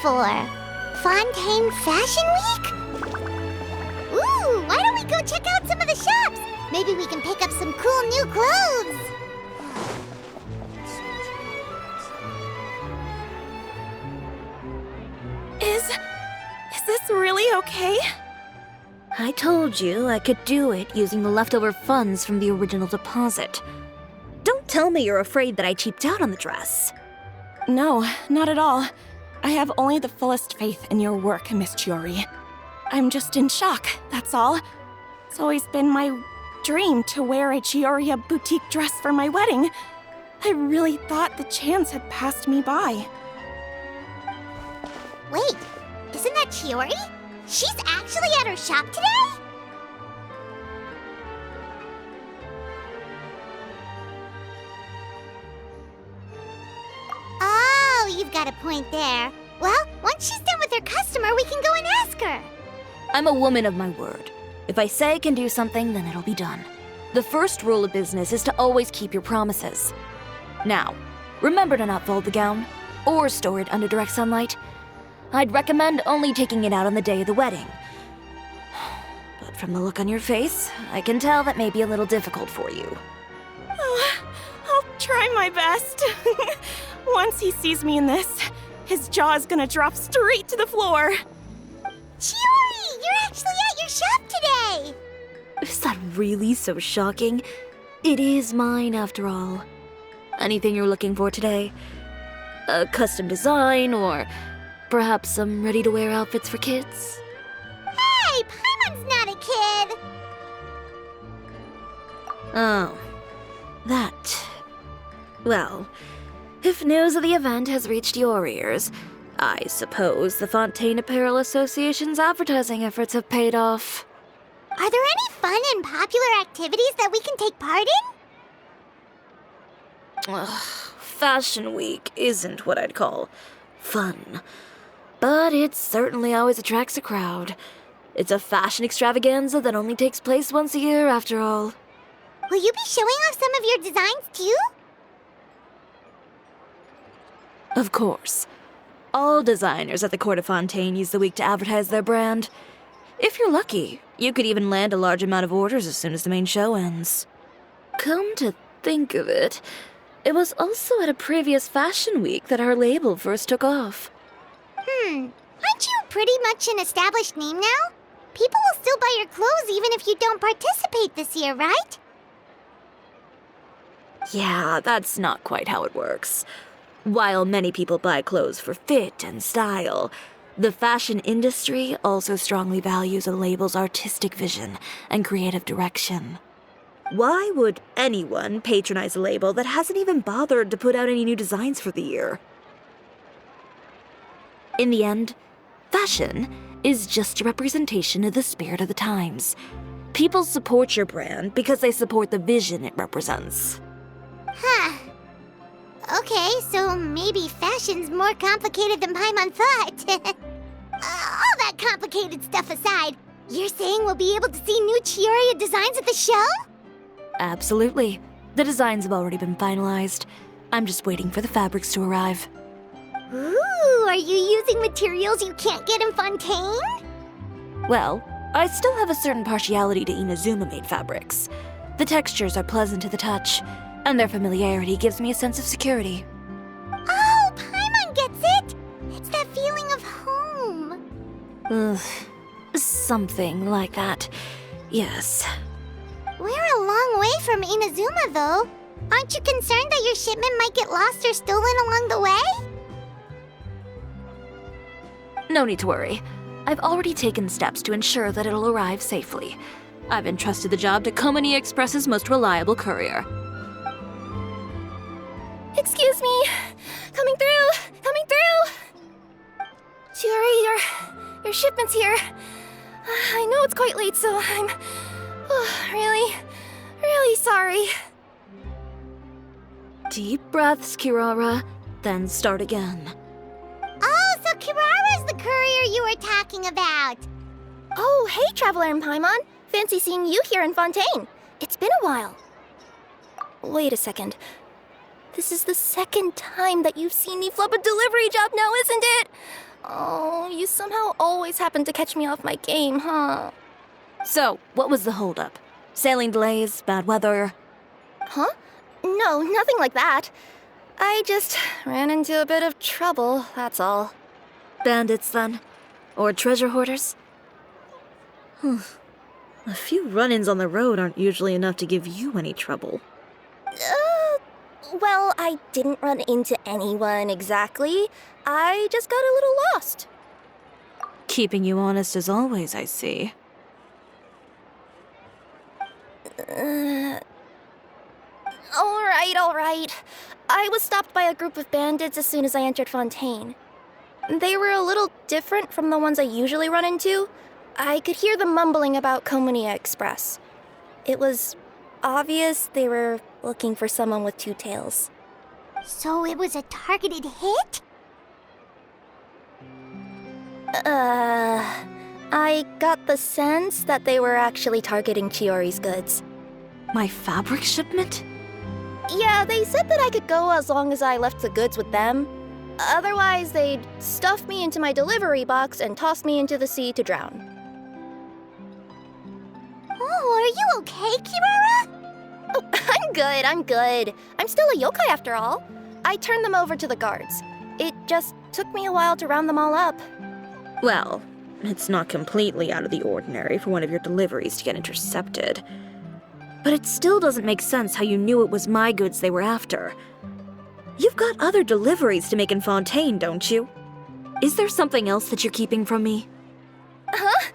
for? Fontaine Fashion Week? Ooh, why don't we go check out some of the shops? Maybe we can pick up some cool new clothes. Is this really okay? I told you I could do it using the leftover funds from the original deposit. Don't tell me you're afraid that I cheaped out on the dress. No, not at all. I have only the fullest faith in your work, Miss Chiori. I'm just in shock, that's all. It's always been my dream to wear a Chiori boutique dress for my wedding. I really thought the chance had passed me by. Wait, isn't that Chiori? She's actually at her shop today? Oh, you've got a point there. Well, once she's done with her customer, we can go and ask her. I'm a woman of my word. If I say I can do something, then it'll be done. The first rule of business is to always keep your promises. Now, remember to not fold the gown, or store it under direct sunlight. I'd recommend only taking it out on the day of the wedding. But from the look on your face, I can tell that may be a little difficult for you. Oh, I'll try my best. Once he sees me in this, his jaw is gonna drop straight to the floor. Chiori, you're actually at your shop today! Is that really so shocking? It is mine, after all. Anything you're looking for today? A custom design, or perhaps some ready-to-wear outfits for kids? Hey, Paimon's not a kid! Oh, that. Well, if news of the event has reached your ears, I suppose the Fontaine Apparel Association's advertising efforts have paid off. Are there any fun and popular activities that we can take part in? Ugh, Fashion Week isn't what I'd call fun. But it certainly always attracts a crowd. It's a fashion extravaganza that only takes place once a year, after all. Will you be showing off some of your designs, too? Of course. All designers at the Court of Fontaine use the week to advertise their brand. If you're lucky, you could even land a large amount of orders as soon as the main show ends. Come to think of it, it was also at a previous fashion week that our label first took off. Aren't you pretty much an established name now? People will still buy your clothes even if you don't participate this year, right? Yeah, that's not quite how it works. While many people buy clothes for fit and style, the fashion industry also strongly values a label's artistic vision and creative direction. Why would anyone patronize a label that hasn't even bothered to put out any new designs for the year? In the end, fashion is just a representation of the spirit of the times. People support your brand because they support the vision it represents. Huh. Okay, so maybe fashion's more complicated than Paimon thought. All that complicated stuff aside, you're saying we'll be able to see new Chiori designs at the show? Absolutely. The designs have already been finalized. I'm just waiting for the fabrics to arrive. Ooh, are you using materials you can't get in Fontaine? Well, I still have a certain partiality to Inazuma-made fabrics. The textures are pleasant to the touch, and their familiarity gives me a sense of security. Oh, Paimon gets it! It's that feeling of home. Ugh, something like that. Yes. We're a long way from Inazuma, though. Aren't you concerned that your shipment might get lost or stolen along the way? No need to worry. I've already taken steps to ensure that it'll arrive safely. I've entrusted the job to Komani Express's most reliable courier. Excuse me. Coming through. Coming through. Chiori, your shipment's here. I know it's quite late, so I'm really sorry. Deep breaths, Kirara, then start again. Oh, so Kirara's the courier you were talking about. Oh, hey, Traveler and Paimon. Fancy seeing you here in Fontaine. It's been a while. Wait a second. This is the second time that you've seen me flub a delivery job now, isn't it? Oh, you somehow always happen to catch me off my game, huh? So, what was the holdup? Sailing delays, bad weather? Huh? No, nothing like that. I just ran into a bit of trouble, that's all. Bandits, then? Or treasure hoarders? A few run-ins on the road aren't usually enough to give you any trouble. Well, I didn't run into anyone exactly. I just got a little lost. Keeping you honest as always, I see. All right. I was stopped by a group of bandits as soon as I entered Fontaine. They were a little different from the ones I usually run into. I could hear them mumbling about Komunia Express. It was obvious they were looking for someone with two tails. So it was a targeted hit? I got the sense that they were actually targeting Chiori's goods. My fabric shipment? Yeah, they said that I could go as long as I left the goods with them. Otherwise, they'd stuff me into my delivery box and toss me into the sea to drown. Oh, are you okay, Kirara? Oh, I'm good. I'm still a yokai after all. I turned them over to the guards. It just took me a while to round them all up. Well, it's not completely out of the ordinary for one of your deliveries to get intercepted. But it still doesn't make sense how you knew it was my goods they were after. You've got other deliveries to make in Fontaine, don't you? Is there something else that you're keeping from me? Huh?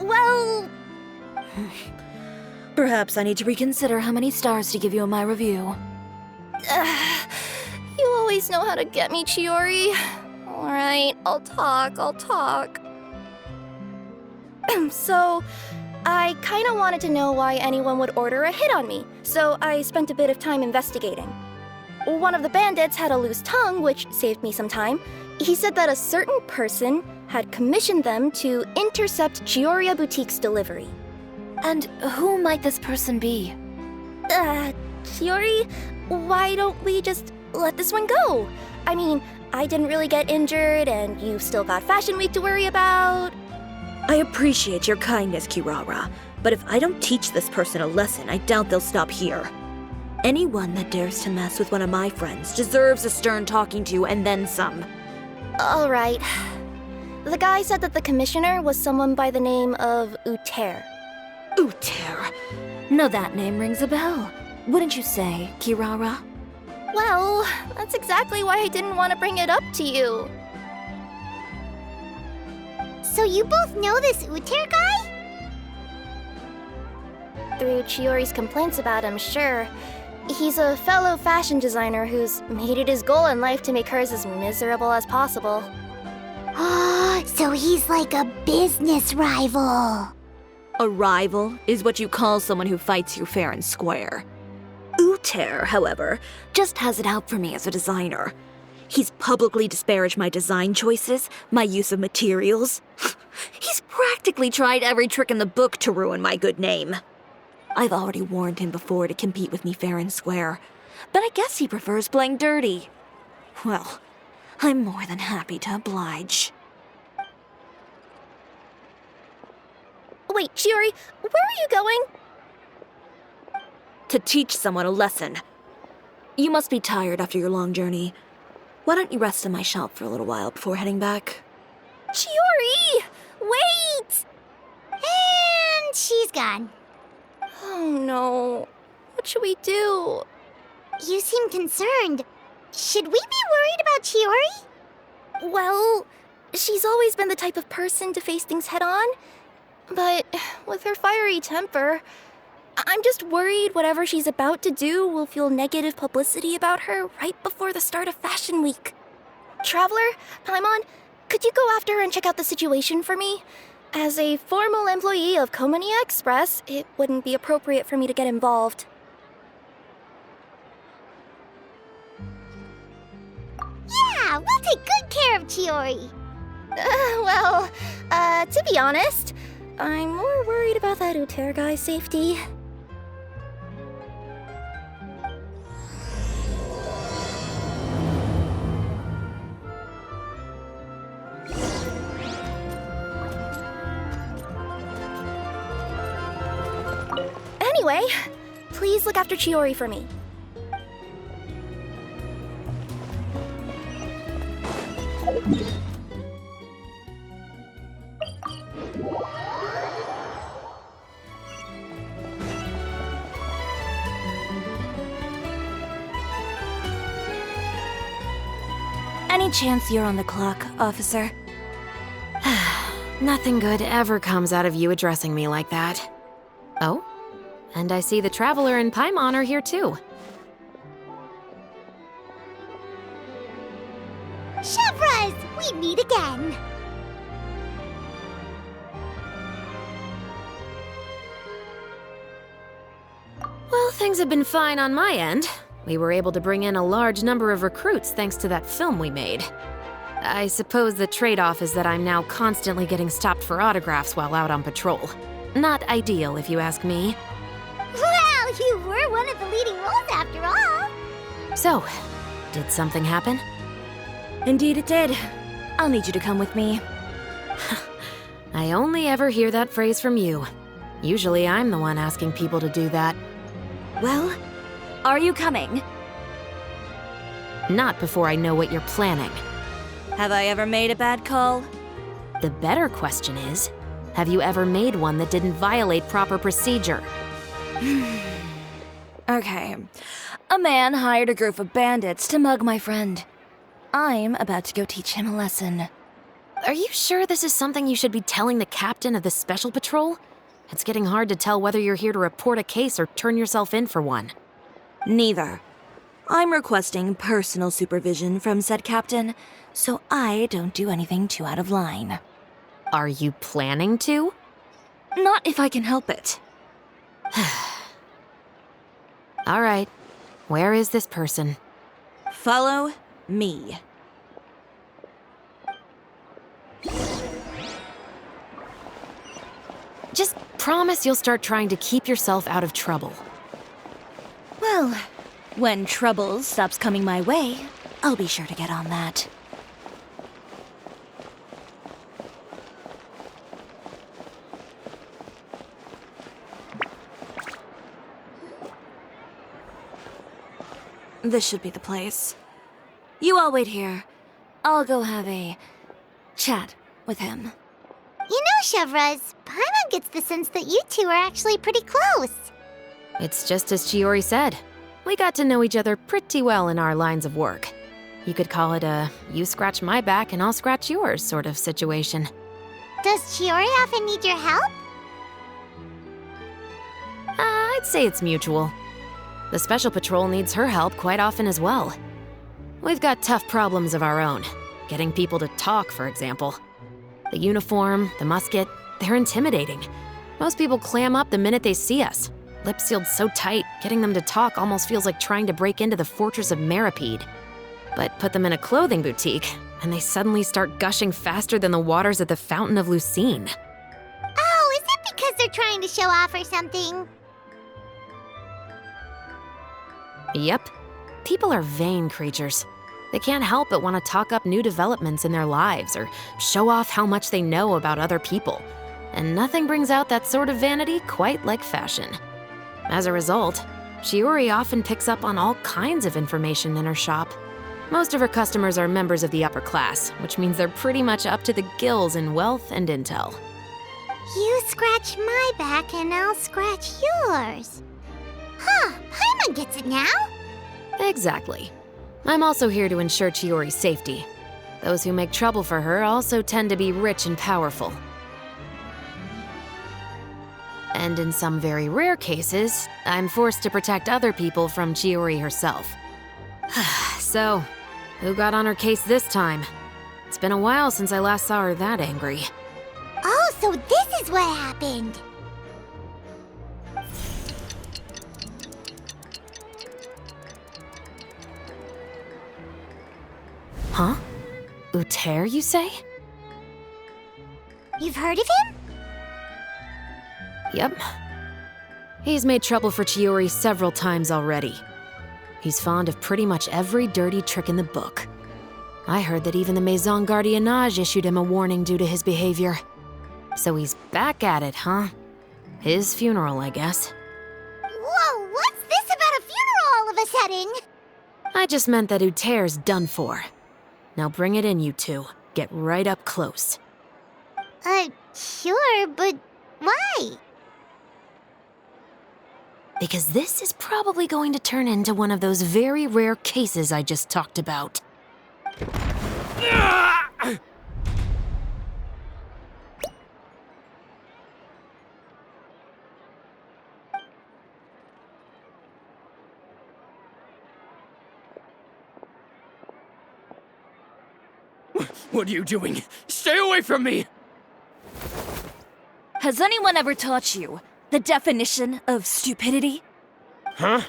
Well... Perhaps I need to reconsider how many stars to give you in my review. You always know how to get me, Chiori. Alright, I'll talk. So, I kinda wanted to know why anyone would order a hit on me, so I spent a bit of time investigating. One of the bandits had a loose tongue, which saved me some time. He said that a certain person had commissioned them to intercept Chiori Boutique's delivery. And who might this person be? Chiori, why don't we just let this one go? I mean, I didn't really get injured, and you've still got Fashion Week to worry about. I appreciate your kindness, Kirara, but if I don't teach this person a lesson, I doubt they'll stop here. Anyone that dares to mess with one of my friends deserves a stern talking to and then some. All right. The guy said that the commissioner was someone by the name of Uter. Uter. No, that name rings a bell. Wouldn't you say, Kirara? Well, that's exactly why I didn't want to bring it up to you. So you both know this Uter guy? Through Chiori's complaints about him, sure. He's a fellow fashion designer who's made it his goal in life to make hers as miserable as possible. Oh, so he's like a business rival. A rival is what you call someone who fights you fair and square. Uter, however, just has it out for me as a designer. He's publicly disparaged my design choices, my use of materials. He's practically tried every trick in the book to ruin my good name. I've already warned him before to compete with me fair and square, but I guess he prefers playing dirty. Well, I'm more than happy to oblige. Wait, Chiori, where are you going? To teach someone a lesson. You must be tired after your long journey. Why don't you rest in my shop for a little while before heading back? Chiori! Wait! And she's gone. Oh no. What should we do? You seem concerned. Should we be worried about Chiori? Well, she's always been the type of person to face things head on. But with her fiery temper, I'm just worried whatever she's about to do will fuel negative publicity about her right before the start of Fashion Week. Traveler, Paimon, could you go after her and check out the situation for me? As a formal employee of Komunia Express, it wouldn't be appropriate for me to get involved. Yeah, we'll take good care of Chiori. To be honest, I'm more worried about that Uter guy's safety. Anyway, please look after Chiori for me. Any chance you're on the clock, officer? Nothing good ever comes out of you addressing me like that. Oh, and I see the Traveler and Paimon are here too. Chevras, we meet again. Well, things have been fine on my end. We were able to bring in a large number of recruits thanks to that film we made. I suppose the trade-off is that I'm now constantly getting stopped for autographs while out on patrol. Not ideal, if you ask me. Well, you were one of the leading roles after all. So, did something happen? Indeed it did. I'll need you to come with me. I only ever hear that phrase from you. Usually I'm the one asking people to do that. Well, are you coming? Not before I know what you're planning. Have I ever made a bad call? The better question is, have you ever made one that didn't violate proper procedure? Okay. A man hired a group of bandits to mug my friend. I'm about to go teach him a lesson. Are you sure this is something you should be telling the captain of the Special Patrol? It's getting hard to tell whether you're here to report a case or turn yourself in for one. Neither. I'm requesting personal supervision from said captain, so I don't do anything too out of line. Are you planning to? Not if I can help it. All right. Where is this person? Follow me. Just promise you'll start trying to keep yourself out of trouble. Well, when trouble stops coming my way, I'll be sure to get on that. This should be the place. You all wait here. I'll go have a chat with him. You know, Chevras, Paimon gets the sense that you two are actually pretty close. It's just as Chiori said. We got to know each other pretty well in our lines of work. You could call it a you scratch my back and I'll scratch yours sort of situation. Does Chiori often need your help? I'd say it's mutual. The Special Patrol needs her help quite often as well. We've got tough problems of our own. Getting people to talk, for example. The uniform, the musket, they're intimidating. Most people clam up the minute they see us. Lips sealed so tight, getting them to talk almost feels like trying to break into the fortress of Meripede. But put them in a clothing boutique, and they suddenly start gushing faster than the waters at the Fountain of Lucine. Oh, is it because they're trying to show off or something? Yep. People are vain creatures. They can't help but want to talk up new developments in their lives or show off how much they know about other people. And nothing brings out that sort of vanity quite like fashion. As a result, Chiori often picks up on all kinds of information in her shop. Most of her customers are members of the upper class, which means they're pretty much up to the gills in wealth and intel. You scratch my back and I'll scratch yours. Huh, Paimon gets it now. Exactly. I'm also here to ensure Chiori's safety. Those who make trouble for her also tend to be rich and powerful. And in some very rare cases, I'm forced to protect other people from Chiori herself. So, who got on her case this time? It's been a while since I last saw her that angry. Oh, so this is what happened. Huh? Uter, you say? You've heard of him? Yep. He's made trouble for Chiori several times already. He's fond of pretty much every dirty trick in the book. I heard that even the Maison Gardiennage issued him a warning due to his behavior. So he's back at it, huh? His funeral, I guess. of a sudden? I just meant that Uter's done for. Now bring it in, you two. Get right up close. Sure, but why? Because this is probably going to turn into one of those very rare cases I just talked about. What are you doing? Stay away from me! Has anyone ever taught you the definition of stupidity? Huh?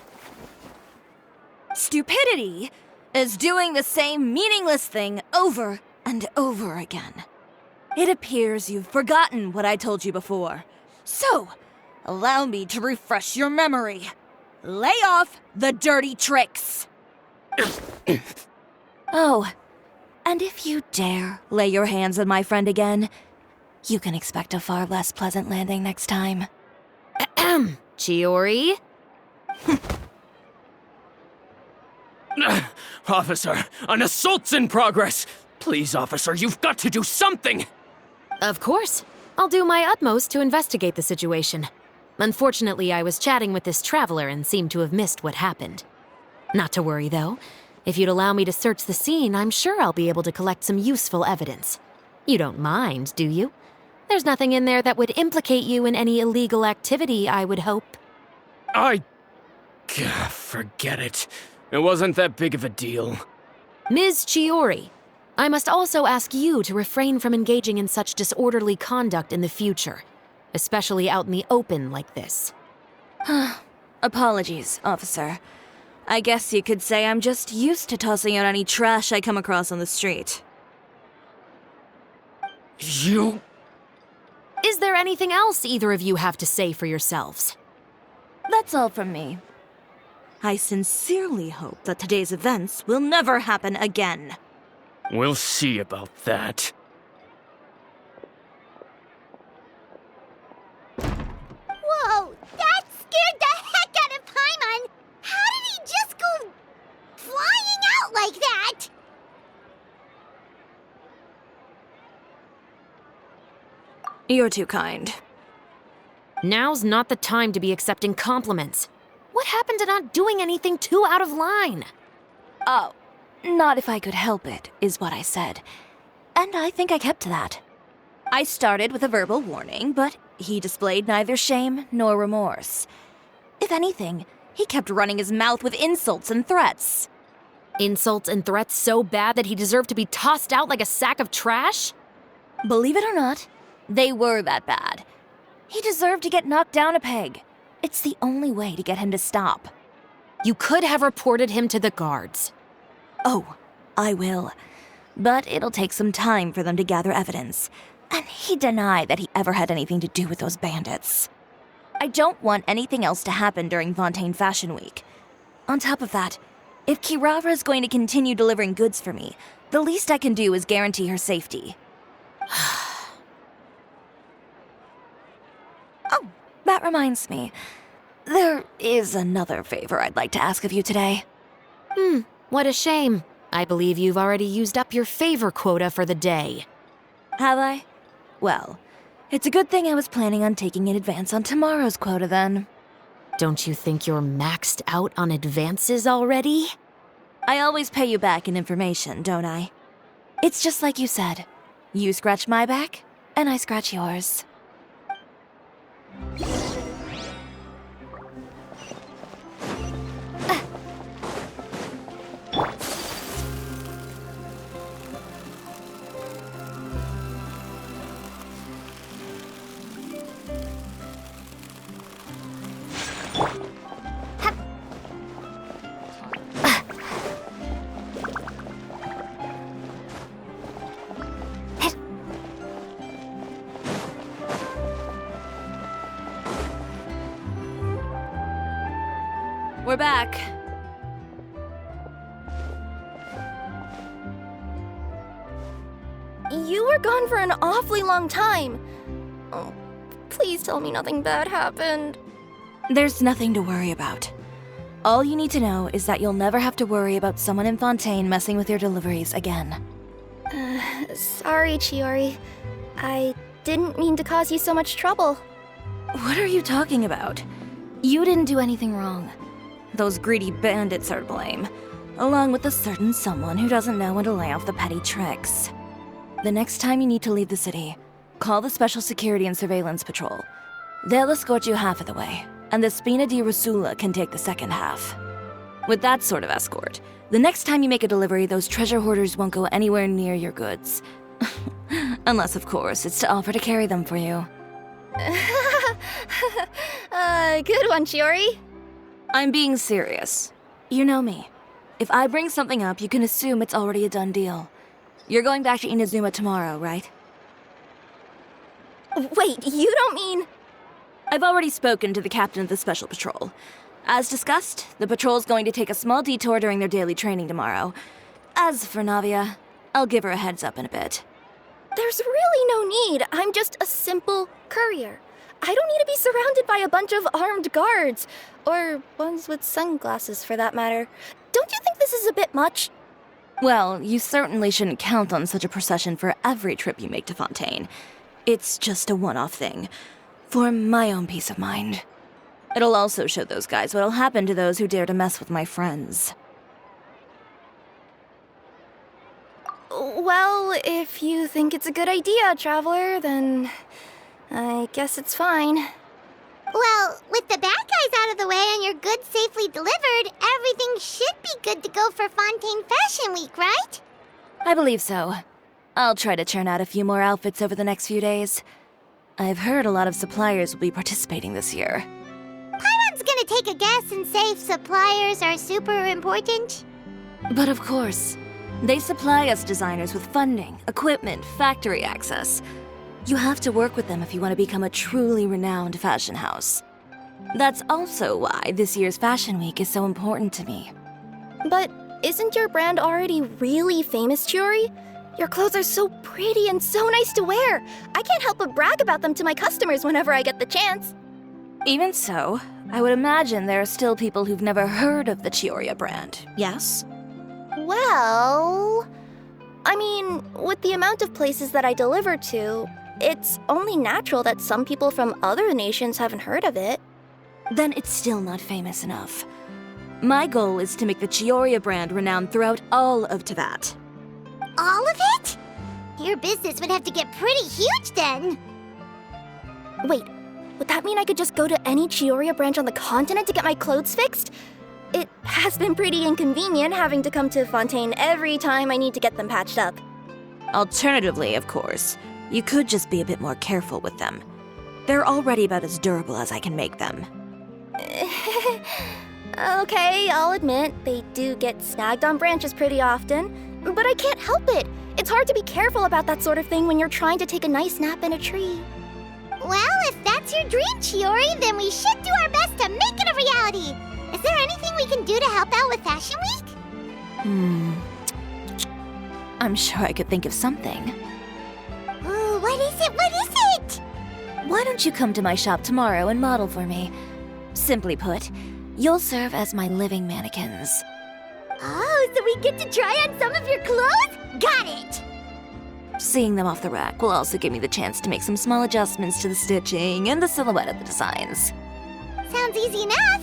Stupidity is doing the same meaningless thing over and over again. It appears you've forgotten what I told you before. So, allow me to refresh your memory. Lay off the dirty tricks. Oh, and if you dare lay your hands on my friend again, you can expect a far less pleasant landing next time. Ahem. Chiori? Officer, an assault's in progress! Please, officer, you've got to do something! Of course. I'll do my utmost to investigate the situation. Unfortunately, I was chatting with this traveler and seemed to have missed what happened. Not to worry, though. If you'd allow me to search the scene, I'm sure I'll be able to collect some useful evidence. You don't mind, do you? There's nothing in there that would implicate you in any illegal activity, I would hope. Forget it. It wasn't that big of a deal. Ms. Chiori, I must also ask you to refrain from engaging in such disorderly conduct in the future, especially out in the open like this. Apologies, officer. I guess you could say I'm just used to tossing out any trash I come across on the street. You... Is there anything else either of you have to say for yourselves? That's all from me. I sincerely hope that today's events will never happen again. We'll see about that. Whoa, that scared the heck out of Paimon! How did he just go flying out like that? You're too kind. Now's not the time to be accepting compliments. What happened to not doing anything too out of line? Oh, not if I could help it, is what I said. And I think I kept to that. I started with a verbal warning, but he displayed neither shame nor remorse. If anything, he kept running his mouth with insults and threats. Insults and threats so bad that he deserved to be tossed out like a sack of trash? Believe it or not, they were that bad. He deserved to get knocked down a peg. It's the only way to get him to stop. You could have reported him to the guards. Oh, I will. But it'll take some time for them to gather evidence. And he denied that he ever had anything to do with those bandits. I don't want anything else to happen during Fontaine Fashion Week. On top of that, if Kirara is going to continue delivering goods for me, the least I can do is guarantee her safety. Oh, that reminds me. There is another favor I'd like to ask of you today. What a shame. I believe you've already used up your favor quota for the day. Have I? Well, it's a good thing I was planning on taking an advance on tomorrow's quota then. Don't you think you're maxed out on advances already? I always pay you back in information, don't I? It's just like you said. You scratch my back, and I scratch yours. We're back. You were gone for an awfully long time. Oh, please tell me nothing bad happened. There's nothing to worry about. All you need to know is that you'll never have to worry about someone in Fontaine messing with your deliveries again. Sorry, Chiori. I didn't mean to cause you so much trouble. What are you talking about? You didn't do anything wrong. Those greedy bandits are to blame, along with a certain someone who doesn't know when to lay off the petty tricks. The next time you need to leave the city, call the Special Security and Surveillance Patrol. They'll escort you half of the way, and the Spina di Rosula can take the second half. With that sort of escort, the next time you make a delivery, those treasure hoarders won't go anywhere near your goods. Unless, of course, it's to offer to carry them for you. Good one, Chiori. I'm being serious. You know me. If I bring something up, you can assume it's already a done deal. You're going back to Inazuma tomorrow, right? Wait, you don't mean... I've already spoken to the captain of the Special Patrol. As discussed, the patrol's going to take a small detour during their daily training tomorrow. As for Navia, I'll give her a heads up in a bit. There's really no need. I'm just a simple courier. I don't need to be surrounded by a bunch of armed guards. Or ones with sunglasses, for that matter. Don't you think this is a bit much? Well, you certainly shouldn't count on such a procession for every trip you make to Fontaine. It's just a one-off thing, for my own peace of mind. It'll also show those guys what'll happen to those who dare to mess with my friends. Well, if you think it's a good idea, Traveler, then I guess it's fine. Well, with the bad guys out of the way and your goods safely delivered, everything should be good to go for Fontaine Fashion Week, right? I believe so. I'll try to churn out a few more outfits over the next few days. I've heard a lot of suppliers will be participating this year. Paimon's gonna take a guess and say suppliers are super important. But of course, they supply us designers with funding, equipment, factory access. You have to work with them if you want to become a truly renowned fashion house. That's also why this year's Fashion Week is so important to me. But isn't your brand already really famous, Chiori? Your clothes are so pretty and so nice to wear. I can't help but brag about them to my customers whenever I get the chance. Even so, I would imagine there are still people who've never heard of the Chiori brand, yes? Well... I mean, with the amount of places that I deliver to, it's only natural that some people from other nations haven't heard of it. Then it's still not famous enough. My goal is to make the Chiori brand renowned throughout all of Teyvat. All of it? Your business would have to get pretty huge then. Wait, would that mean I could just go to any Chiori branch on the continent to get my clothes fixed? It has been pretty inconvenient having to come to Fontaine every time I need to get them patched up. Alternatively, of course, you could just be a bit more careful with them. They're already about as durable as I can make them. Okay, I'll admit, they do get snagged on branches pretty often, but I can't help it. It's hard to be careful about that sort of thing when you're trying to take a nice nap in a tree. Well, if that's your dream, Chiori, then we should do our best to make it a reality. Is there anything we can do to help out with Fashion Week? I'm sure I could think of something. Ooh, what is it? What is it? Why don't you come to my shop tomorrow and model for me? Simply put, you'll serve as my living mannequins. Oh, so we get to try on some of your clothes? Got it! Seeing them off the rack will also give me the chance to make some small adjustments to the stitching and the silhouette of the designs. Sounds easy enough.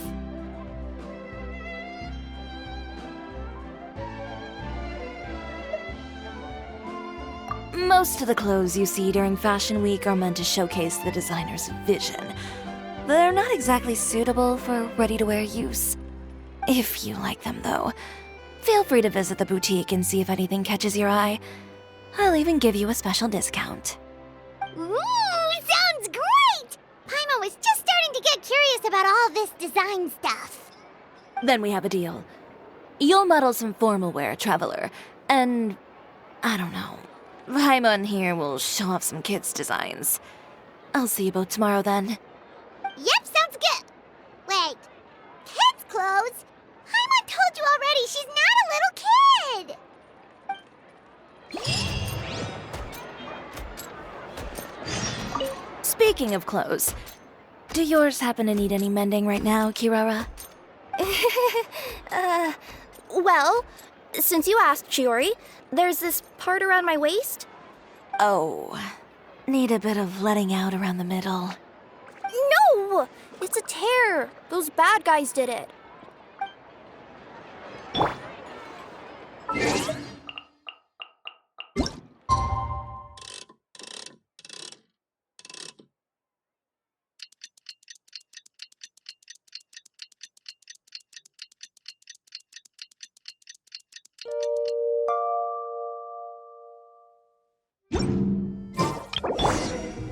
Most of the clothes you see during Fashion Week are meant to showcase the designer's vision. They're not exactly suitable for ready-to-wear use. If you like them, though, feel free to visit the boutique and see if anything catches your eye. I'll even give you a special discount. Ooh, sounds great! Paimon was just starting to get curious about all this design stuff. Then we have a deal. You'll model some formal wear, Traveler, and... I don't know. Paimon here will show off some kids' designs. I'll see you both tomorrow then. Yep, sounds good. Wait, kids' clothes? Paimon told you already she's not a little kid. Speaking of clothes, do yours happen to need any mending right now, Kirara? Well, since you asked, Chiori, there's this part around my waist. Oh, need a bit of letting out around the middle. No! It's a tear. Those bad guys did it.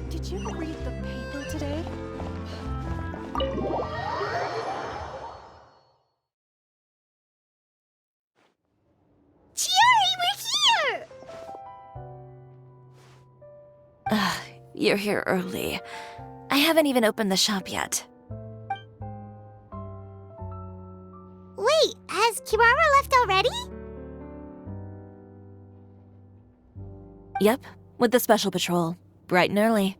Did you read the paper today? Chiori, we're here! You're here early. I haven't even opened the shop yet. Wait, has Kirara left already? Yep, with the special patrol. Bright and early.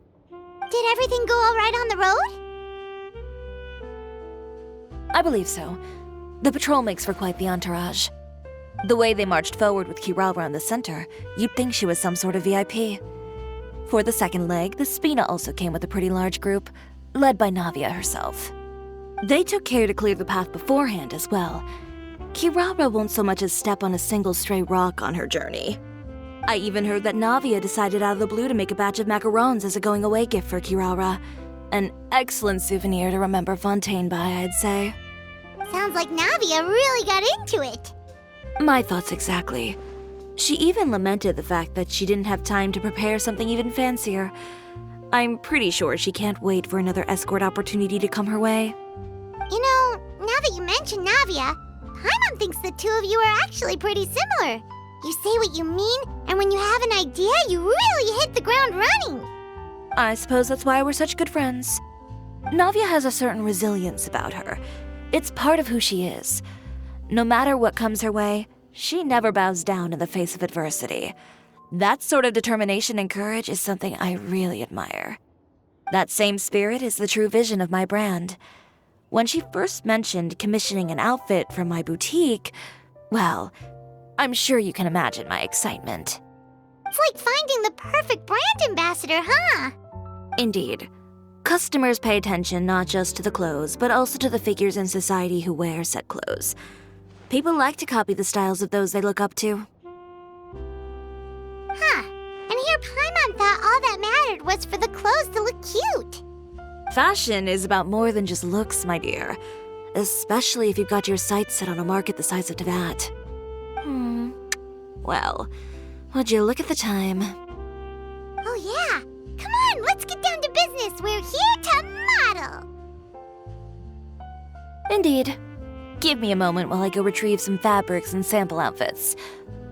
Did everything go all right on the road? I believe so. The patrol makes for quite the entourage. The way they marched forward with Kirara in the center, you'd think she was some sort of VIP. For the second leg, the Spina also came with a pretty large group, led by Navia herself. They took care to clear the path beforehand as well. Kirara won't so much as step on a single stray rock on her journey. I even heard that Navia decided out of the blue to make a batch of macarons as a going-away gift for Kirara. An excellent souvenir to remember Fontaine by, I'd say. Sounds like Navia really got into it. My thoughts exactly. She even lamented the fact that she didn't have time to prepare something even fancier. I'm pretty sure she can't wait for another escort opportunity to come her way. You know, now that you mention Navia, Paimon thinks the two of you are actually pretty similar. You say what you mean, and when you have an idea, you really hit the ground running. I suppose that's why we're such good friends. Navia has a certain resilience about her. It's part of who she is. No matter what comes her way, she never bows down in the face of adversity. That sort of determination and courage is something I really admire. That same spirit is the true vision of my brand. When she first mentioned commissioning an outfit for my boutique, well, I'm sure you can imagine my excitement. It's like finding the perfect brand ambassador, huh? Indeed. Customers pay attention not just to the clothes, but also to the figures in society who wear said clothes. People like to copy the styles of those they look up to. Huh. And here Paimon thought all that mattered was for the clothes to look cute. Fashion is about more than just looks, my dear. Especially if you've got your sights set on a market the size of Teyvat. Well, would you look at the time? Oh yeah. Come on, let's get down to business. We're here to model. Indeed. Give me a moment while I go retrieve some fabrics and sample outfits.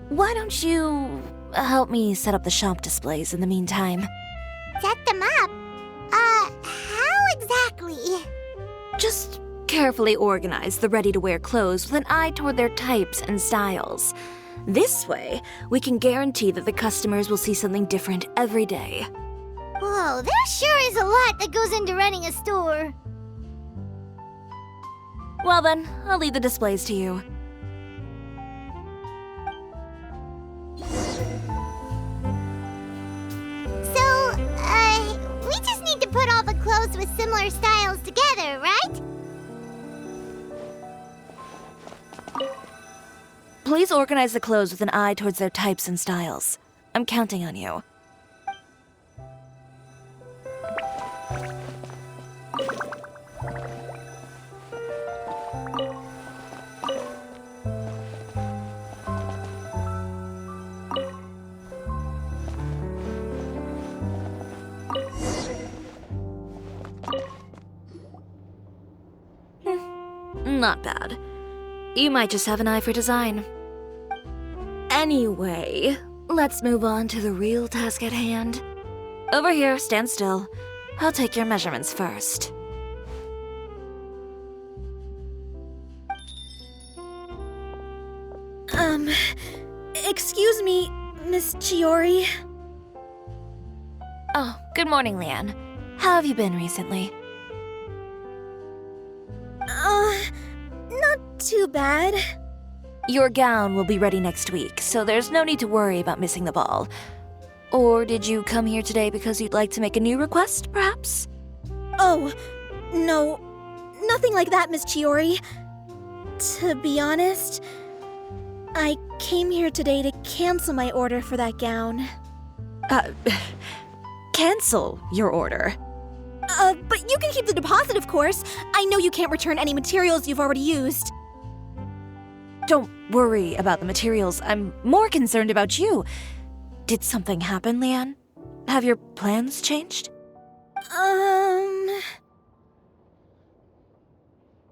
Why don't you help me set up the shop displays in the meantime? Set them up? How exactly? Just carefully organize the ready-to-wear clothes with an eye toward their types and styles. This way, we can guarantee that the customers will see something different every day. Whoa, there sure is a lot that goes into running a store. Well then, I'll leave the displays to you. So, we just need to put all the clothes with similar styles together, right? Please organize the clothes with an eye towards their types and styles. I'm counting on you. Not bad. You might just have an eye for design. Anyway, let's move on to the real task at hand. Over here, stand still. I'll take your measurements first. Excuse me, Miss Chiori. Oh, good morning, Leanne. How have you been recently? Not too bad. Your gown will be ready next week, so there's no need to worry about missing the ball. Or did you come here today because you'd like to make a new request, perhaps? Oh, no. Nothing like that, Miss Chiori. To be honest, I came here today to cancel my order for that gown. Cancel your order. But you can keep the deposit, of course. I know you can't return any materials you've already used. Don't worry about the materials. I'm more concerned about you. Did something happen, Leanne? Have your plans changed?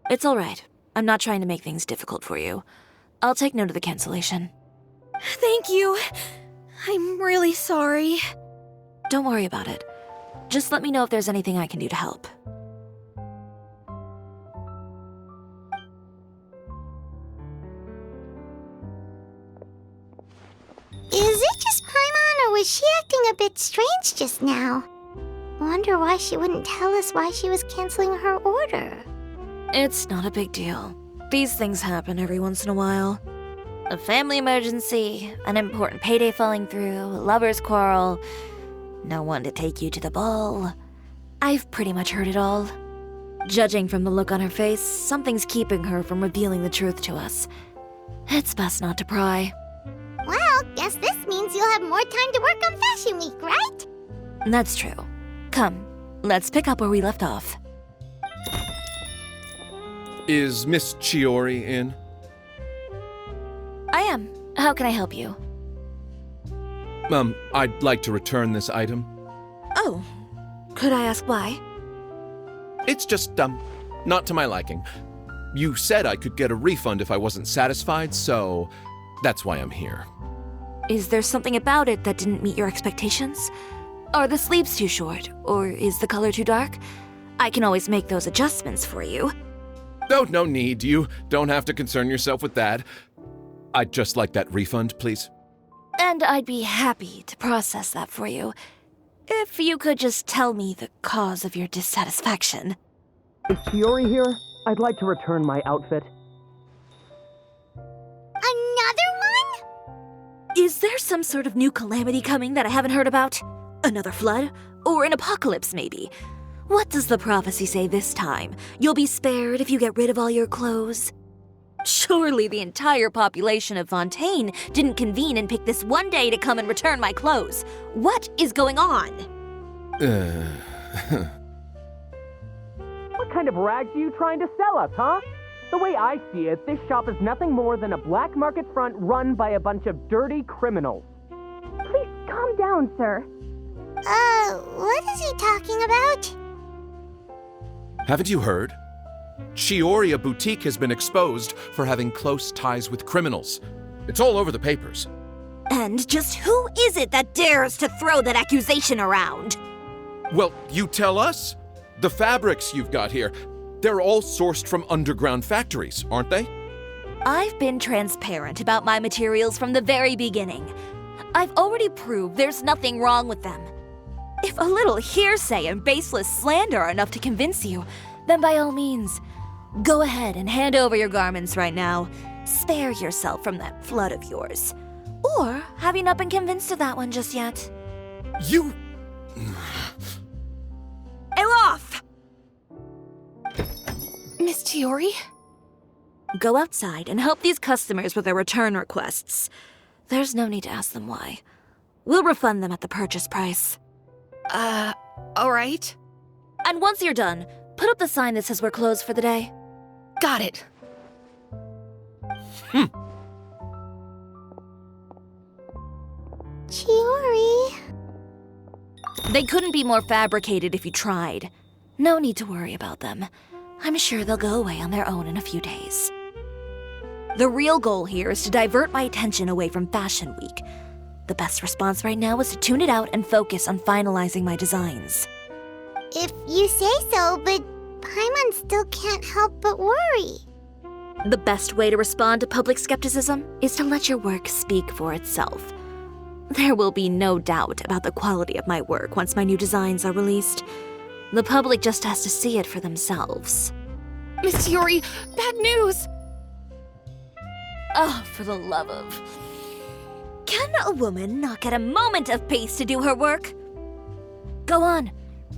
It's all right. I'm not trying to make things difficult for you. I'll take note of the cancellation. Thank you. I'm really sorry. Don't worry about it. Just let me know if there's anything I can do to help. Is it just Paimon, or was she acting a bit strange just now? Wonder why she wouldn't tell us why she was canceling her order. It's not a big deal. These things happen every once in a while. A family emergency, an important payday falling through, a lover's quarrel, no one to take you to the ball. I've pretty much heard it all. Judging from the look on her face, something's keeping her from revealing the truth to us. It's best not to pry. Well, guess this means you'll have more time to work on Fashion Week, right? That's true. Come, let's pick up where we left off. Is Miss Chiori in? I am. How can I help you? I'd like to return this item. Oh, could I ask why? It's just, not to my liking. You said I could get a refund if I wasn't satisfied, so that's why I'm here. Is there something about it that didn't meet your expectations? Are the sleeves too short, or is the color too dark? I can always make those adjustments for you. Oh, no need. You don't have to concern yourself with that. I'd just like that refund, please. And I'd be happy to process that for you, if you could just tell me the cause of your dissatisfaction. Is Chiori here? I'd like to return my outfit. Another one? Is there some sort of new calamity coming that I haven't heard about? Another flood? Or an apocalypse, maybe? What does the prophecy say this time? You'll be spared if you get rid of all your clothes? Surely the entire population of Fontaine didn't convene and pick this one day to come and return my clothes. What is going on? What kind of rags are you trying to sell us, huh? The way I see it, this shop is nothing more than a black market front run by a bunch of dirty criminals. Please calm down, sir. What is he talking about? Haven't you heard? Chiori Boutique has been exposed for having close ties with criminals. It's all over the papers. And just who is it that dares to throw that accusation around? Well, you tell us. The fabrics you've got here, they're all sourced from underground factories, aren't they? I've been transparent about my materials from the very beginning. I've already proved there's nothing wrong with them. If a little hearsay and baseless slander are enough to convince you, then by all means, go ahead and hand over your garments right now. Spare yourself from that flood of yours. Or have you not been convinced of that one just yet? You... Elof! Miss Chiori? Go outside and help these customers with their return requests. There's no need to ask them why. We'll refund them at the purchase price. All right. And once you're done, put up the sign that says we're closed for the day. Got it. Chiori. They couldn't be more fabricated if you tried. No need to worry about them. I'm sure they'll go away on their own in a few days. The real goal here is to divert my attention away from Fashion Week. The best response right now is to tune it out and focus on finalizing my designs. If you say so, but Paimon still can't help but worry. The best way to respond to public skepticism is to let your work speak for itself. There will be no doubt about the quality of my work once my new designs are released. The public just has to see it for themselves. Miss Chiori, bad news! Oh, for the love of... Can a woman not get a moment of peace to do her work? Go on.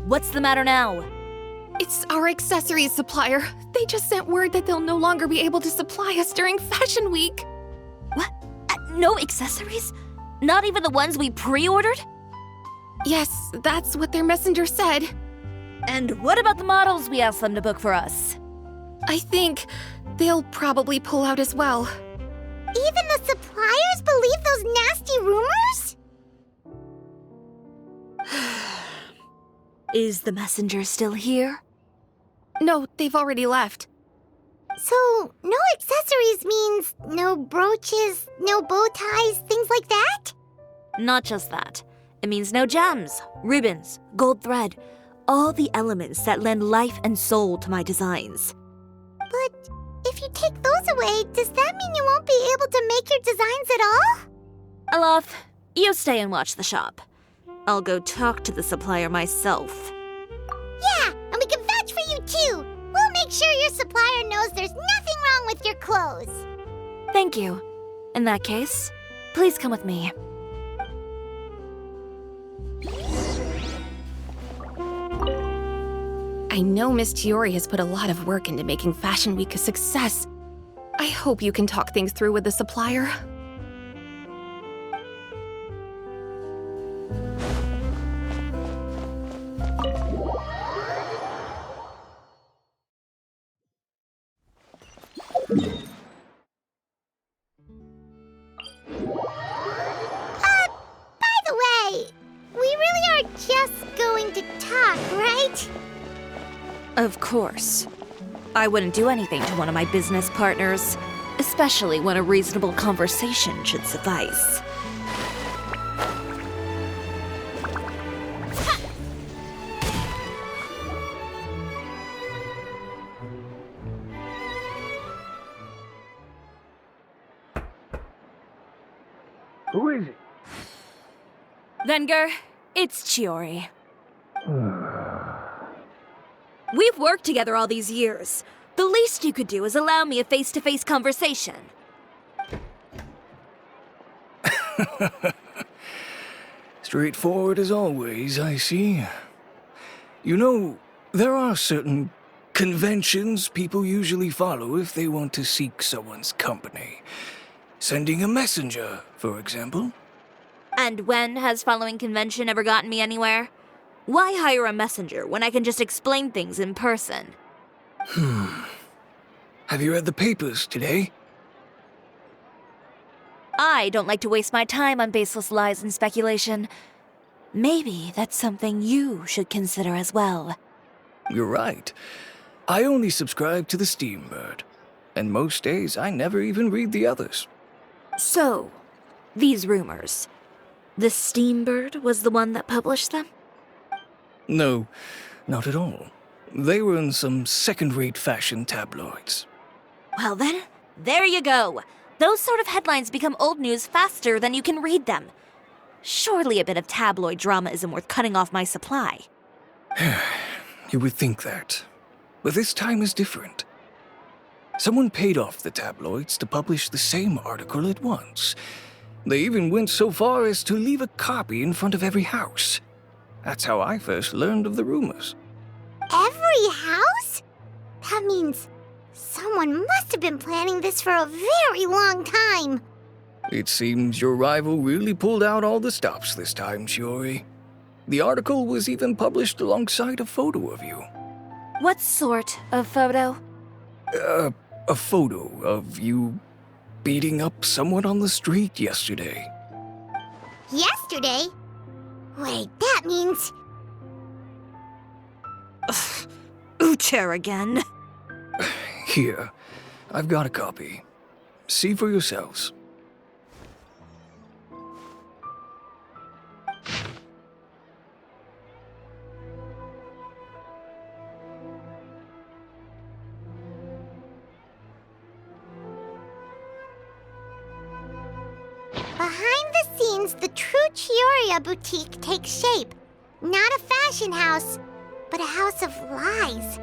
What's the matter now? It's our accessories supplier. They just sent word that they'll no longer be able to supply us during Fashion Week. What? No accessories? Not even the ones we pre-ordered? Yes, that's what their messenger said. And what about the models we asked them to book for us? I think they'll probably pull out as well. Even the suppliers believe those nasty rumors? Is the messenger still here? No, they've already left. So, no accessories means no brooches, no bow ties, things like that? Not just that. It means no gems, ribbons, gold thread, all the elements that lend life and soul to my designs. But if you take those away, does that mean you won't be able to make your designs at all? Alof, you stay and watch the shop. I'll go talk to the supplier myself. Yeah, and we can vouch for you too. We'll make sure your supplier knows there's nothing wrong with your clothes. Thank you. In that case, please come with me. I know Miss Chiori has put a lot of work into making Fashion Week a success. I hope you can talk things through with the supplier. By the way, we really are just going to talk, right? Of course. I wouldn't do anything to one of my business partners, especially when a reasonable conversation should suffice. Who is it? Venger, it's Chiori. We've worked together all these years. The least you could do is allow me a face-to-face conversation. Straightforward as always, I see. You know, there are certain conventions people usually follow if they want to seek someone's company. Sending a messenger, for example. And when has following convention ever gotten me anywhere? Why hire a messenger when I can just explain things in person? Have you read the papers today? I don't like to waste my time on baseless lies and speculation. Maybe that's something you should consider as well. You're right. I only subscribe to the Steambird. And most days I never even read the others. So, these rumors. The Steambird was the one that published them? No, not at all. They were in some second-rate fashion tabloids. Well then, there you go. Those sort of headlines become old news faster than you can read them. Surely a bit of tabloid drama isn't worth cutting off my supply. You would think that. But this time is different. Someone paid off the tabloids to publish the same article at once. They even went so far as to leave a copy in front of every house. That's how I first learned of the rumors. Every house? That means someone must have been planning this for a very long time. It seems your rival really pulled out all the stops this time, Chiori. The article was even published alongside a photo of you. What sort of photo? A photo of you beating up someone on the street yesterday. Yesterday? Wait, that means... Uter again. Here, I've got a copy. See for yourselves. Behind the scenes, the true Chiori boutique takes shape. Not a fashion house, but a house of lies.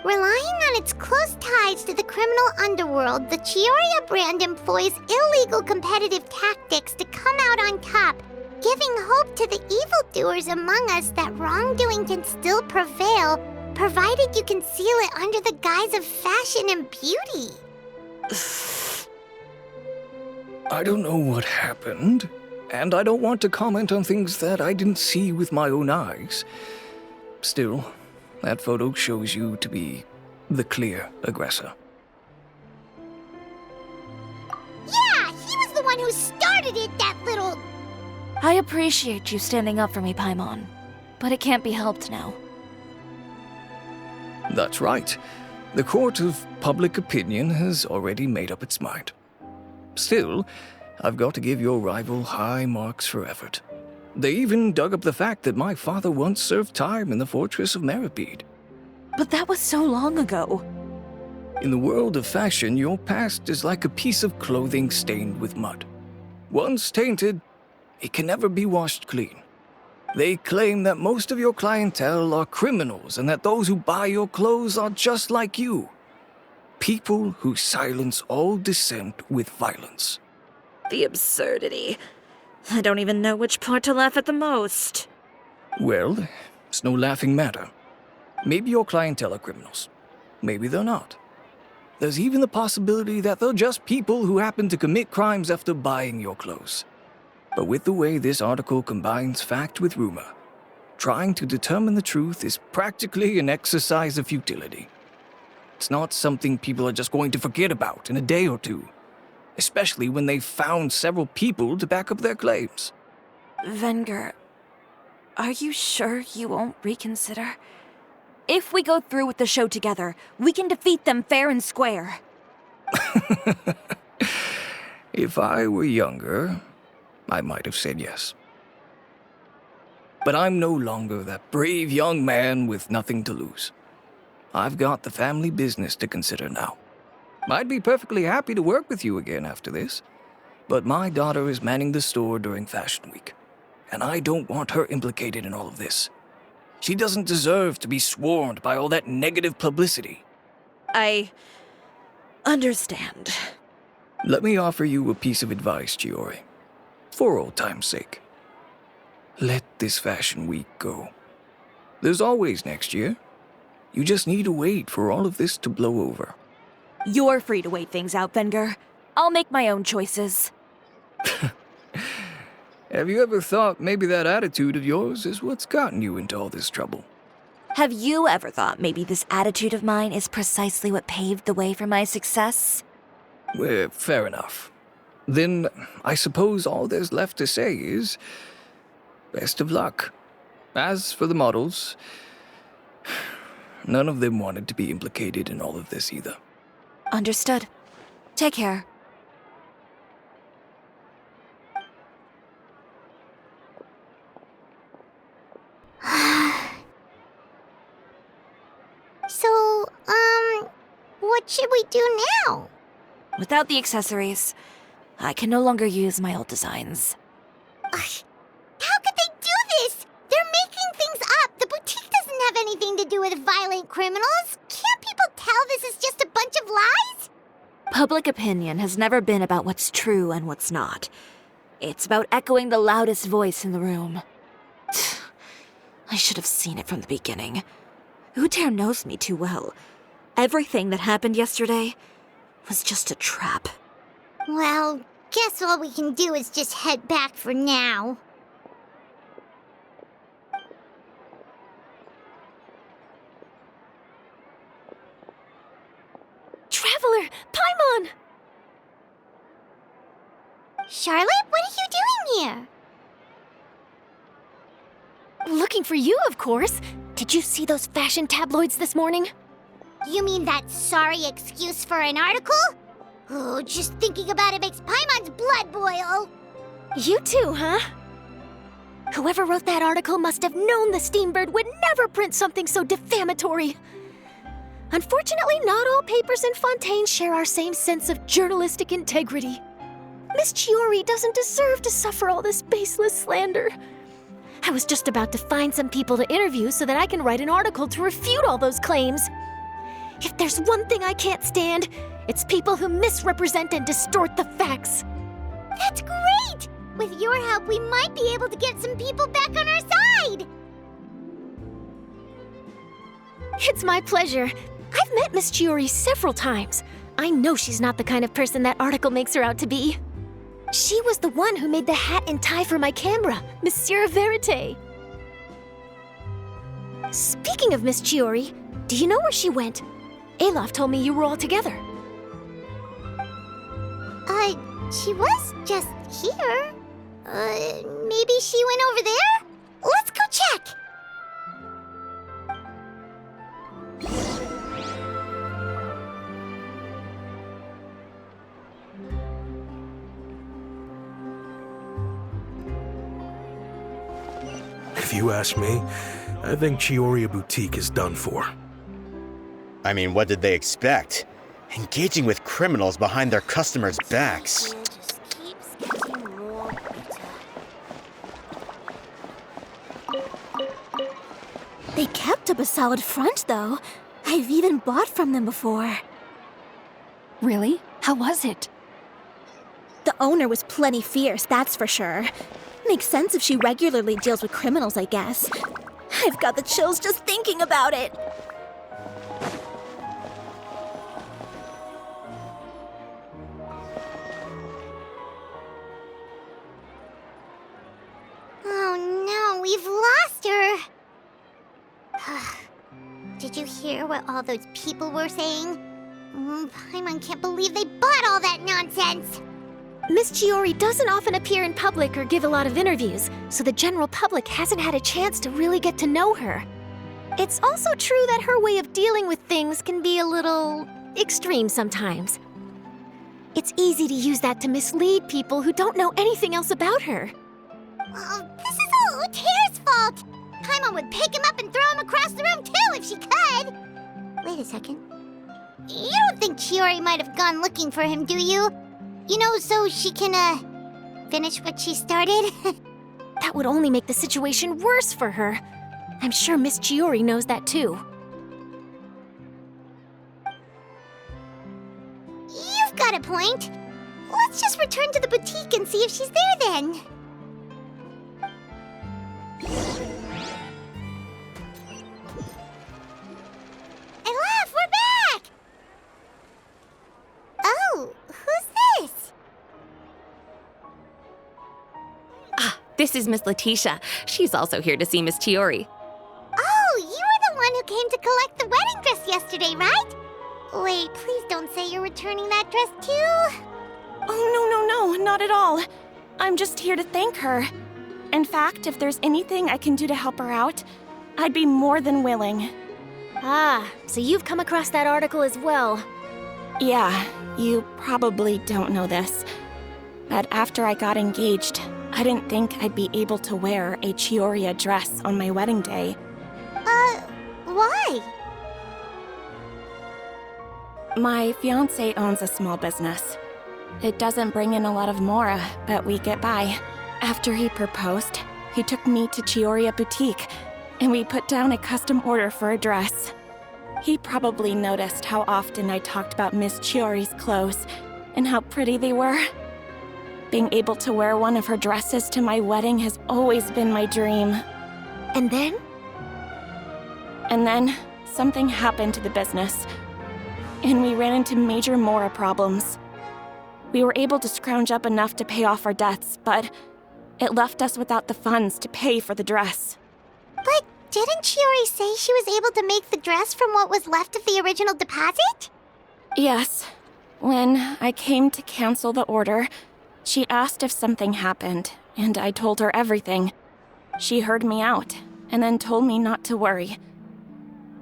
Relying on its close ties to the criminal underworld, the Chiori brand employs illegal competitive tactics to come out on top, giving hope to the evildoers among us that wrongdoing can still prevail, provided you conceal it under the guise of fashion and beauty. I don't know what happened, and I don't want to comment on things that I didn't see with my own eyes. Still, that photo shows you to be the clear aggressor. Yeah, he was the one who started it, that little... I appreciate you standing up for me, Paimon, but it can't be helped now. That's right. The court of public opinion has already made up its mind. Still, I've got to give your rival high marks for effort. They even dug up the fact that my father once served time in the fortress of Meripede. But that was so long ago. In the world of fashion, your past is like a piece of clothing stained with mud. Once tainted, it can never be washed clean. They claim that most of your clientele are criminals and that those who buy your clothes are just like you. People who silence all dissent with violence. The absurdity. I don't even know which part to laugh at the most. Well, it's no laughing matter. Maybe your clientele are criminals. Maybe they're not. There's even the possibility that they're just people who happen to commit crimes after buying your clothes. But with the way this article combines fact with rumor, trying to determine the truth is practically an exercise of futility. It's not something people are just going to forget about in a day or two, especially when they've found several people to back up their claims. Venger, are you sure you won't reconsider? If we go through with the show together, we can defeat them fair and square. If I were younger, I might have said yes. But I'm no longer that brave young man with nothing to lose. I've got the family business to consider now. I'd be perfectly happy to work with you again after this, but my daughter is manning the store during Fashion Week, and I don't want her implicated in all of this. She doesn't deserve to be swarmed by all that negative publicity. I understand. Let me offer you a piece of advice, Chiori. For old time's sake. Let this Fashion Week go. There's always next year. You just need to wait for all of this to blow over. You're free to wait things out, Venger. I'll make my own choices. Have you ever thought maybe that attitude of yours is what's gotten you into all this trouble? Have you ever thought maybe this attitude of mine is precisely what paved the way for my success? Well, fair enough. Then I suppose all there's left to say is, best of luck. As for the models, none of them wanted to be implicated in all of this either. Understood. Take care. So, what should we do now? Without the accessories, I can no longer use my old designs. How could they do this? They're making things up. The boutique doesn't have anything to do with violent criminals. Can't people tell this is just a bunch of lies? Public opinion has never been about what's true and what's not. It's about echoing the loudest voice in the room. I should have seen it from the beginning. Uter knows me too well. Everything that happened yesterday was just a trap. Well, guess all we can do is just head back for now. Traveler! Paimon! Charlotte, what are you doing here? Looking for you, of course. Did you see those fashion tabloids this morning? You mean that sorry excuse for an article? Oh, just thinking about it makes Paimon's blood boil. You too, huh? Whoever wrote that article must have known the Steambird would never print something so defamatory. Unfortunately, not all papers in Fontaine share our same sense of journalistic integrity. Miss Chiori doesn't deserve to suffer all this baseless slander. I was just about to find some people to interview so that I can write an article to refute all those claims. If there's one thing I can't stand, it's people who misrepresent and distort the facts. That's great! With your help, we might be able to get some people back on our side! It's my pleasure. I've met Miss Chiori several times. I know she's not the kind of person that article makes her out to be. She was the one who made the hat and tie for my camera, Monsieur Verite. Speaking of Miss Chiori, do you know where she went? Alof told me you were all together. She was just here. Maybe she went over there? Let's go check! If you ask me, I think Chiori Boutique is done for. I mean, what did they expect? Engaging with criminals behind their customers' backs. They kept up a solid front, though. I've even bought from them before. Really? How was it? The owner was plenty fierce, that's for sure. Makes sense if she regularly deals with criminals, I guess. I've got the chills just thinking about it. Oh no, we've lost her! Did you hear what all those people were saying? Paimon can't believe they bought all that nonsense! Miss Chiori doesn't often appear in public or give a lot of interviews, so the general public hasn't had a chance to really get to know her. It's also true that her way of dealing with things can be a little extreme sometimes. It's easy to use that to mislead people who don't know anything else about her. This is all Uter's fault! Paimon would pick him up and throw him across the room too if she could! Wait a second. You don't think Chiori might have gone looking for him, do you? You know, so she can, finish what she started? That would only make the situation worse for her. I'm sure Miss Chiori knows that too. You've got a point. Let's just return to the boutique and see if she's there then. Alof, we're back! Oh, who's this? This is Miss Letitia. She's also here to see Miss Chiori. Oh, you were the one who came to collect the wedding dress yesterday, right? Wait, please don't say you're returning that dress too. Oh, no, not at all. I'm just here to thank her. In fact, if there's anything I can do to help her out, I'd be more than willing. Ah, so you've come across that article as well. Yeah, you probably don't know this, but after I got engaged, I didn't think I'd be able to wear a Chiori dress on my wedding day. Why? My fiancé owns a small business. It doesn't bring in a lot of mora, but we get by. After he proposed, he took me to Chiori Boutique, and we put down a custom order for a dress. He probably noticed how often I talked about Miss Chiori's clothes and how pretty they were. Being able to wear one of her dresses to my wedding has always been my dream. And then? And then, something happened to the business, and we ran into major mora problems. We were able to scrounge up enough to pay off our debts, but it left us without the funds to pay for the dress. But didn't Chiori say she was able to make the dress from what was left of the original deposit? Yes. When I came to cancel the order, she asked if something happened, and I told her everything. She heard me out, and then told me not to worry.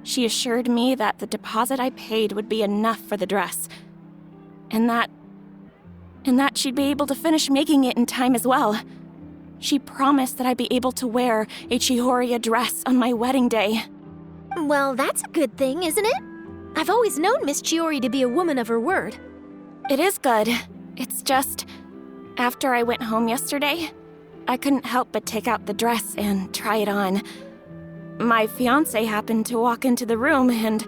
She assured me that the deposit I paid would be enough for the dress, and that she'd be able to finish making it in time as well. She promised that I'd be able to wear a Chiori dress on my wedding day. Well, that's a good thing, isn't it? I've always known Miss Chiori to be a woman of her word. It is good. It's just, after I went home yesterday, I couldn't help but take out the dress and try it on. My fiancé happened to walk into the room, and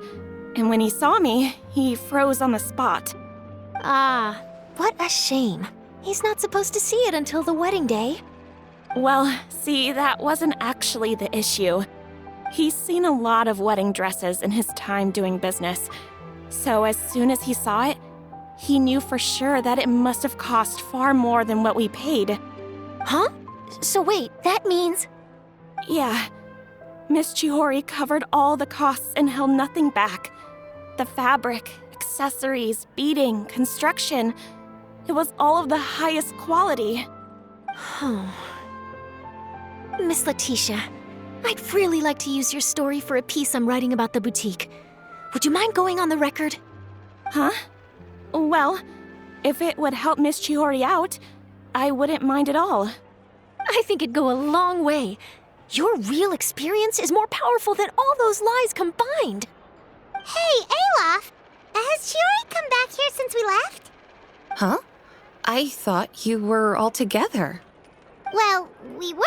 And when he saw me, he froze on the spot. Ah, what a shame. He's not supposed to see it until the wedding day. Well, see, that wasn't actually the issue. He's seen a lot of wedding dresses in his time doing business. So as soon as he saw it, he knew for sure that it must have cost far more than what we paid. Huh? So wait, that means... Yeah. Miss Chiori covered all the costs and held nothing back. The fabric, accessories, beading, construction. It was all of the highest quality. Miss Letitia, I'd really like to use your story for a piece I'm writing about the boutique. Would you mind going on the record? Huh? Well, if it would help Miss Chiori out, I wouldn't mind at all. I think it'd go a long way. Your real experience is more powerful than all those lies combined. Hey, Olaf! Has Chiori come back here since we left? Huh? I thought you were all together. Well, we were.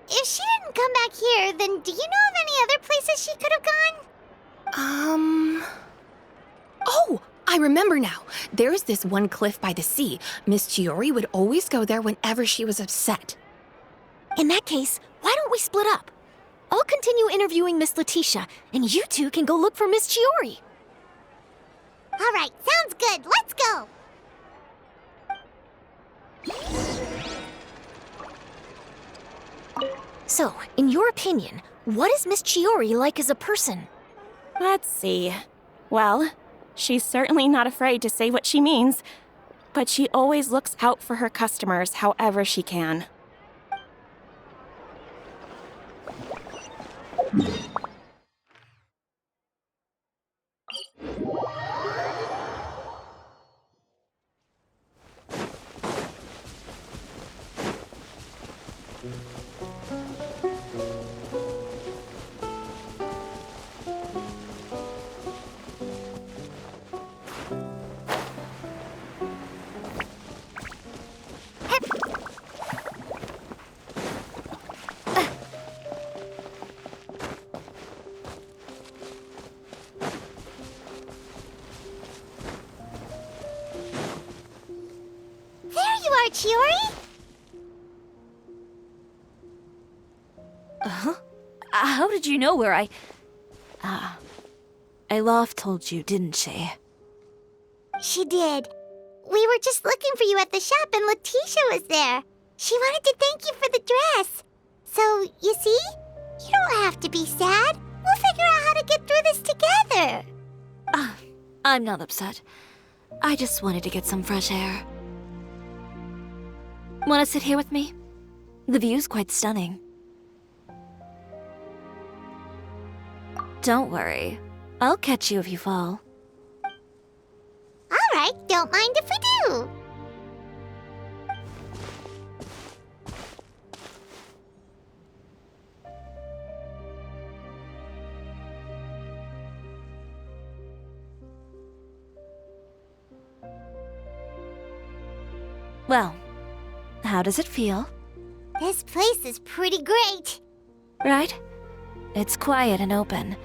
If she didn't come back here, then do you know of any other places she could have gone? Oh, I remember now. There's this one cliff by the sea. Miss Chiori would always go there whenever she was upset. In that case, why don't we split up? I'll continue interviewing Miss Letitia, and you two can go look for Miss Chiori. All right, sounds good. Let's go. So, in your opinion, what is Miss Chiori like as a person? Let's see. Well, she's certainly not afraid to say what she means, but she always looks out for her customers however she can. Chiori? How did you know where Olaf told you, didn't she? She did. We were just looking for you at the shop and Letitia was there. She wanted to thank you for the dress. So, you see? You don't have to be sad. We'll figure out how to get through this together. I'm not upset. I just wanted to get some fresh air. Want to sit here with me? The view's quite stunning. Don't worry. I'll catch you if you fall. All right, don't mind if we do. Well, how does it feel? This place is pretty great. Right? It's quiet and open,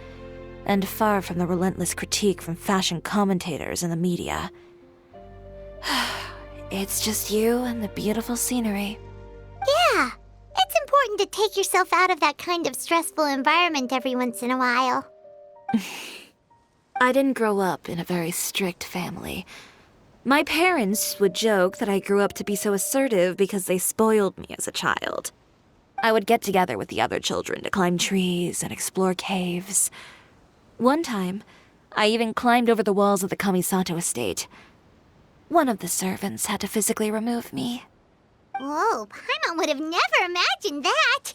and far from the relentless critique from fashion commentators and the media. It's just you and the beautiful scenery. Yeah, it's important to take yourself out of that kind of stressful environment every once in a while. I didn't grow up in a very strict family. My parents would joke that I grew up to be so assertive because they spoiled me as a child. I would get together with the other children to climb trees and explore caves. One time, I even climbed over the walls of the Kamisato estate. One of the servants had to physically remove me. Whoa, Paimon would have never imagined that.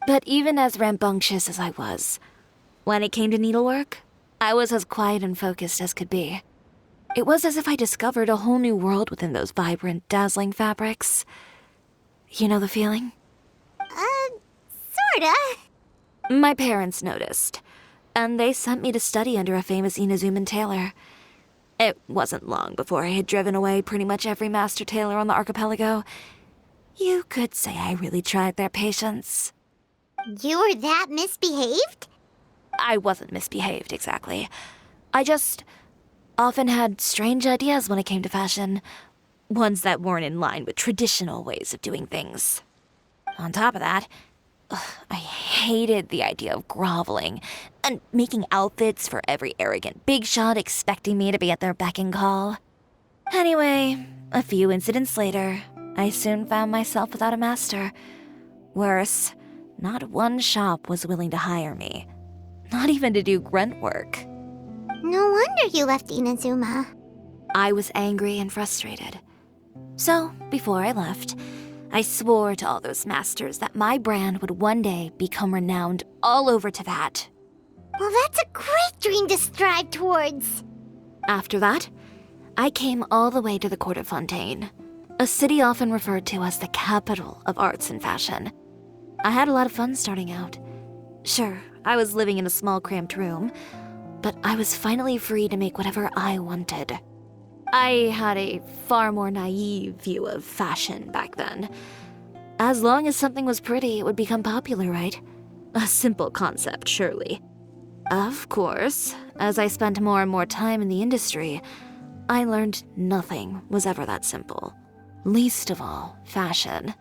But even as rambunctious as I was, when it came to needlework, I was as quiet and focused as could be. It was as if I discovered a whole new world within those vibrant, dazzling fabrics. You know the feeling? Sorta. My parents noticed, and they sent me to study under a famous Inazuman tailor. It wasn't long before I had driven away pretty much every master tailor on the archipelago. You could say I really tried their patience. You were that misbehaved? I wasn't misbehaved exactly. I just often had strange ideas when it came to fashion. Ones that weren't in line with traditional ways of doing things. On top of that, I hated the idea of groveling and making outfits for every arrogant big shot expecting me to be at their beck and call. Anyway, a few incidents later, I soon found myself without a master. Worse, not one shop was willing to hire me. Not even to do grunt work. No wonder you left Inazuma. I was angry and frustrated. So, before I left, I swore to all those masters that my brand would one day become renowned all over Teyvat. Well, that's a great dream to strive towards. After that, I came all the way to the court of Fontaine, a city often referred to as the capital of arts and fashion. I had a lot of fun starting out. Sure, I was living in a small cramped room, but I was finally free to make whatever I wanted. I had a far more naive view of fashion back then. As long as something was pretty, it would become popular, right? A simple concept, surely. Of course, as I spent more and more time in the industry, I learned nothing was ever that simple. Least of all, fashion.